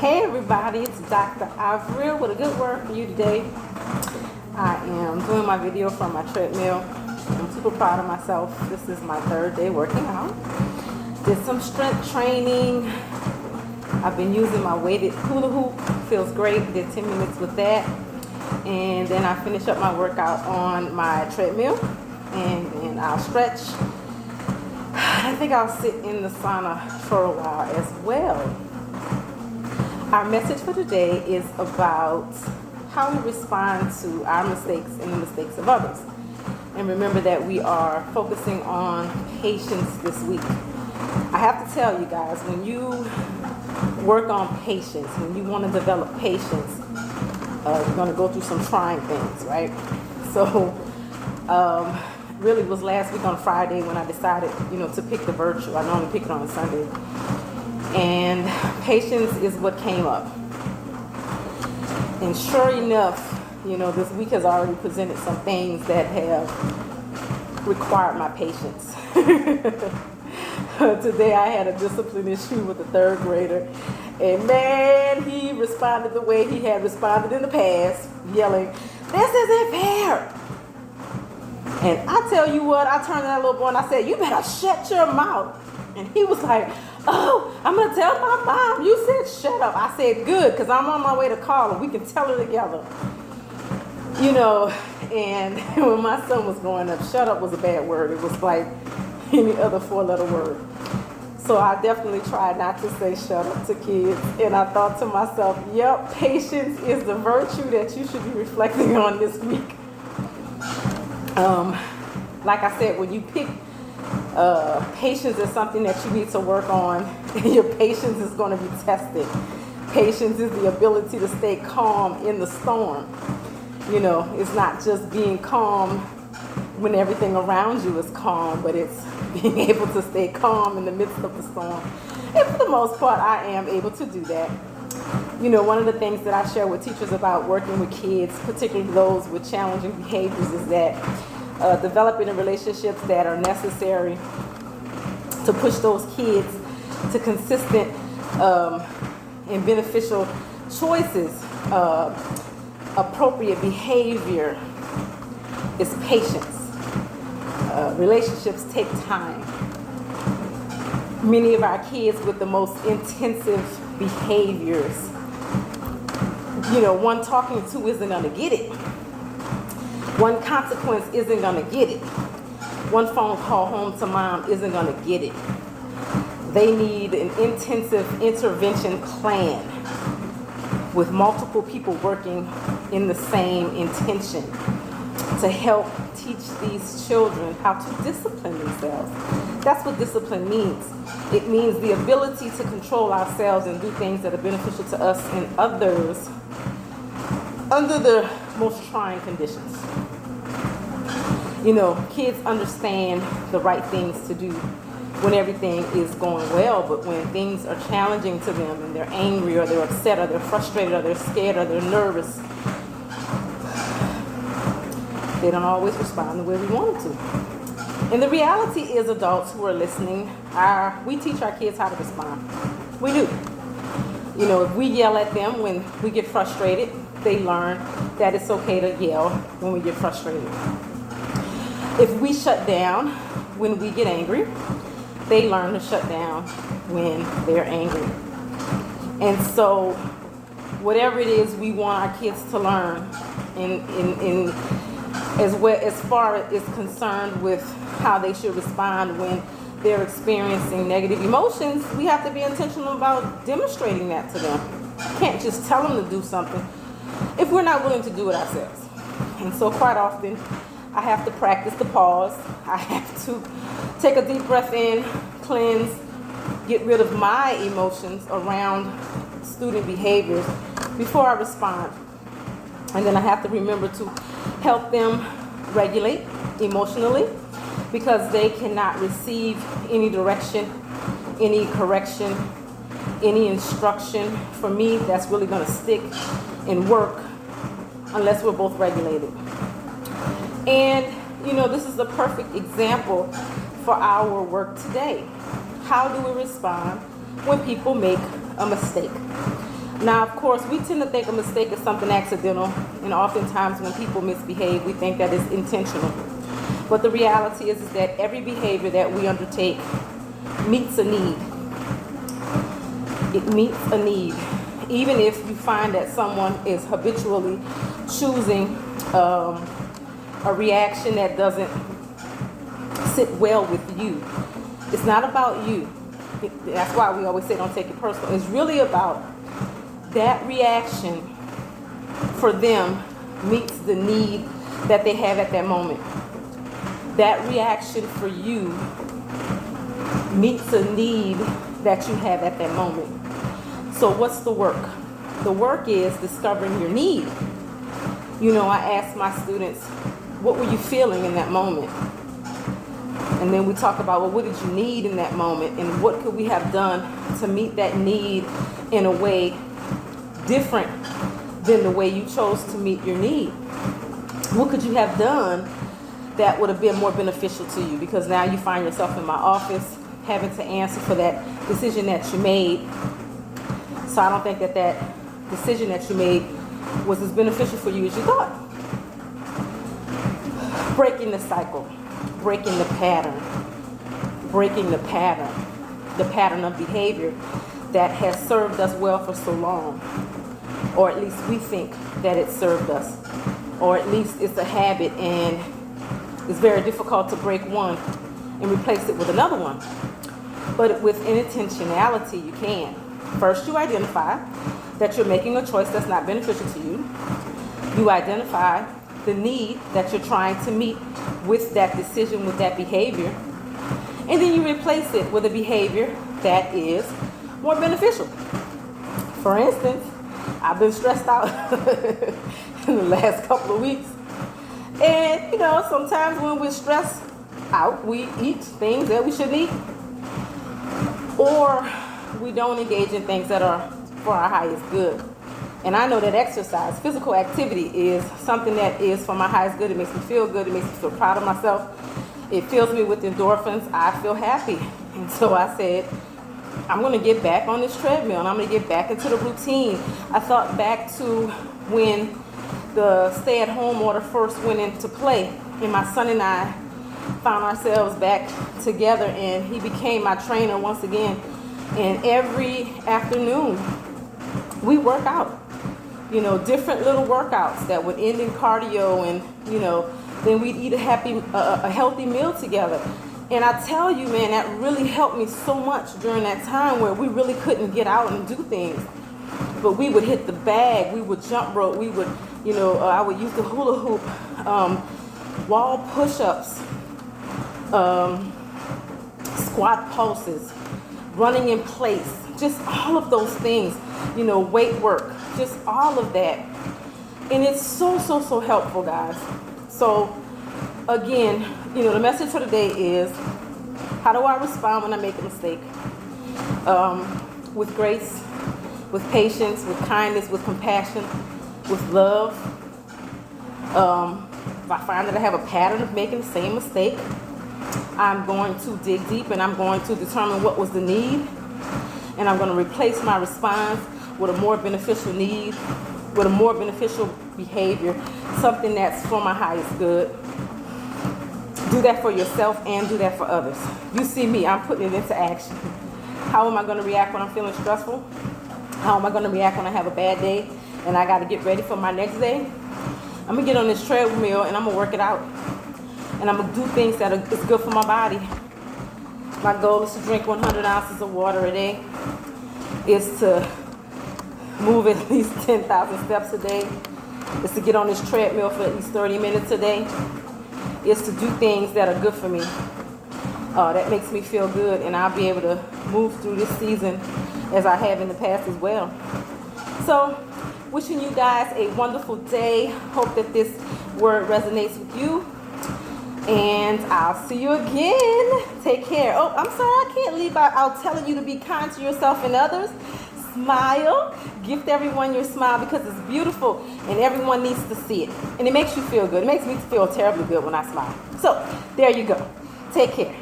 Hey everybody, it's Dr. Avril with a good word for you today. I am doing my video from my treadmill. I'm super proud of myself. This is my third day working out. Did some strength training. I've been using my weighted hula hoop. Feels great. Did 10 minutes with that. And then I finish up my workout on my treadmill. And then I'll stretch. I think I'll sit in the sauna for a while as well. Our message for today is about how we respond to our mistakes and the mistakes of others. And remember that we are focusing on patience this week. I have to tell you guys, when you work on patience, when you want to develop patience, you're going to go through some trying things, right? So, really was last week on Friday when I decided, to pick the virtue. I normally pick it on Sunday. And patience is what came up. And sure enough, this week has already presented some things that have required my patience. Today I had a discipline issue with a third grader. And man, he responded the way he had responded in the past, yelling, "This isn't fair." And I tell you what, I turned to that little boy and I said, "You better shut your mouth." And he was like, "Oh, I'm going to tell my mom. You said shut up." I said, "Good, because I'm on my way to call her. We can tell her together." And when my son was growing up, shut up was a bad word. It was like any other four-letter word. So I definitely tried not to say shut up to kids. And I thought to myself, yep, patience is the virtue that you should be reflecting on this week. Like I said, when you pick patience is something that you need to work on. Your patience is going to be tested. Patience is the ability to stay calm in the storm. It's not just being calm when everything around you is calm, but it's being able to stay calm in the midst of the storm. And for the most part, I am able to do that. One of the things that I share with teachers about working with kids, particularly those with challenging behaviors, is that developing the relationships that are necessary to push those kids to consistent and beneficial choices, appropriate behavior, is patience. Relationships take time. Many of our kids with the most intensive behaviors, one talking to isn't going to get it. One consequence isn't going to get it. One phone call home to mom isn't going to get it. They need an intensive intervention plan with multiple people working in the same intention to help teach these children how to discipline themselves. That's what discipline means. It means the ability to control ourselves and do things that are beneficial to us and others under the most trying conditions. Kids understand the right things to do when everything is going well, but when things are challenging to them and they're angry or they're upset or they're frustrated or they're scared or they're nervous, they don't always respond the way we want them to. And the reality is, adults who are listening, we teach our kids how to respond. We do. If we yell at them when we get frustrated, they learn that it's okay to yell when we get frustrated. If we shut down when we get angry, they learn to shut down when they're angry. And so whatever it is we want our kids to learn as far as is concerned with how they should respond when they're experiencing negative emotions, we have to be intentional about demonstrating that to them. You can't just tell them to do something if we're not willing to do it ourselves. And so quite often, I have to practice the pause. I have to take a deep breath in, cleanse, get rid of my emotions around student behaviors before I respond. And then I have to remember to help them regulate emotionally, because they cannot receive any direction, any correction, any instruction from me that's really going to stick and work unless we're both regulated. And, this is the perfect example for our work today. How do we respond when people make a mistake? Now, of course, we tend to think a mistake is something accidental, and oftentimes when people misbehave, we think that it's intentional. But the reality is that every behavior that we undertake meets a need. It meets a need. Even if you find that someone is habitually choosing a reaction that doesn't sit well with you, it's not about you. That's why we always say don't take it personal. It's really about that reaction for them meets the need that they have at that moment. That reaction for you meets a need that you have at that moment. So what's the work? The work is discovering your need. You know, I ask my students, what were you feeling in that moment? And then we talk about, well, what did you need in that moment? And what could we have done to meet that need in a way different than the way you chose to meet your need? What could you have done that would have been more beneficial to you? Because now you find yourself in my office having to answer for that decision that you made. So I don't think that that decision that you made was as beneficial for you as you thought. Breaking the cycle, breaking the pattern of behavior that has served us well for so long. Or at least we think that it served us. Or at least it's a habit and it's very difficult to break one and replace it with another one. But with intentionality, you can. First, you identify that you're making a choice that's not beneficial to you. You identify the need that you're trying to meet with that decision, with that behavior. And then you replace it with a behavior that is more beneficial. For instance, I've been stressed out in the last couple of weeks. And, you know, sometimes when we're stressed out, we eat things that we shouldn't eat. Or we don't engage in things that are for our highest good. And I know that exercise, physical activity, is something that is for my highest good. It makes me feel good. It makes me feel proud of myself. It fills me with endorphins. I feel happy. And so I said, I'm going to get back on this treadmill and I'm going to get back into the routine. I thought back to when the stay-at-home order first went into play, and my son and I found ourselves back together, and he became my trainer once again. And every afternoon we work out, you know, different little workouts that would end in cardio, and, you know, then we'd eat a healthy meal together. And I tell you, man, that really helped me so much during that time where we really couldn't get out and do things. But we would hit the bag, we would jump rope, we would, you know, I would use the hula hoop, wall push-ups, squat pulses, running in place, just all of those things, you know, weight work, just all of that. And it's so helpful, guys. So again, you know, the message for today is, how do I respond when I make a mistake? With grace, with patience, with kindness, with compassion, with love. If I find that I have a pattern of making the same mistake, I'm going to dig deep and I'm going to determine what was the need, and I'm going to replace my response with a more beneficial need, with a more beneficial behavior, something that's for my highest good. Do that for yourself and do that for others. You see me, I'm putting it into action. How am I going to react when I'm feeling stressful? How am I going to react when I have a bad day and I got to get ready for my next day? I'm going to get on this treadmill and I'm going to work it out. And I'm going to do things that is good for my body. My goal is to drink 100 ounces of water a day. Is to move at least 10,000 steps a day. Is to get on this treadmill for at least 30 minutes a day. Is to do things that are good for me. That makes me feel good, and I'll be able to move through this season as I have in the past as well. So, wishing you guys a wonderful day. Hope that this word resonates with you. And I'll see you again. Take care. Oh, I'm sorry, I can't leave out telling you to be kind to yourself and others. Smile. Gift everyone your smile because it's beautiful and everyone needs to see it. And it makes you feel good. It makes me feel terribly good when I smile. So, there you go. Take care.